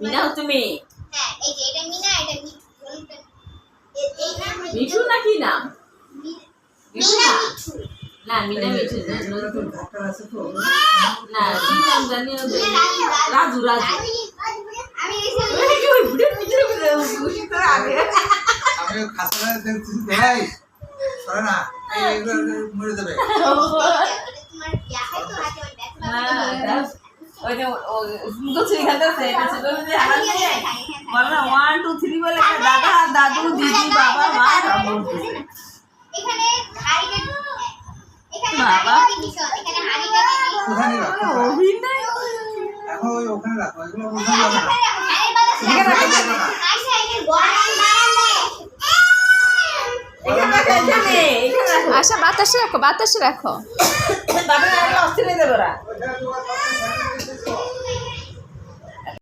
মিনা হচ্ছে মেয়ে। হ্যাঁ এই যে এটা মিনা, এটা মিঠু নাকি না? মিঠু না, না মিনা মিঠু না, ডাক্তার আছে তো না কি নাম জানি রাজু রাজু। আমি ওই বুড়ির পিছনে বসে তোর আগে আমি খাসা দেখছি ভাই সরে না এইগুলো মরে যাবে তোমার দেখাই তো হাতে ওই ব্যথা ওই যে সুন্দর ছবি খেলতেছে এটা ছিল যে হারান যায় বলে না 1 2 3 বলে দাদা দাদু দিদি বাবা মা সব বলতেছে। এখানে হাড়িটা এখানে বাবা। হাড়িটা দিছো, এখানে হাড়িটা দিছো। ওখানে রাখো অভিনয় এখন ওই ওখানে রাখো এগুলো ওখানে রাখো না এখানে রাখো না। আইসা এখানে গড়ান দাঁড়ালে। এখানে এখানে এখানে রাখো আচ্ছা বাতাসে রাখো, বাতাসে রাখো। বাবা অস্থির হয়ে যাবে ওরা। ওখানে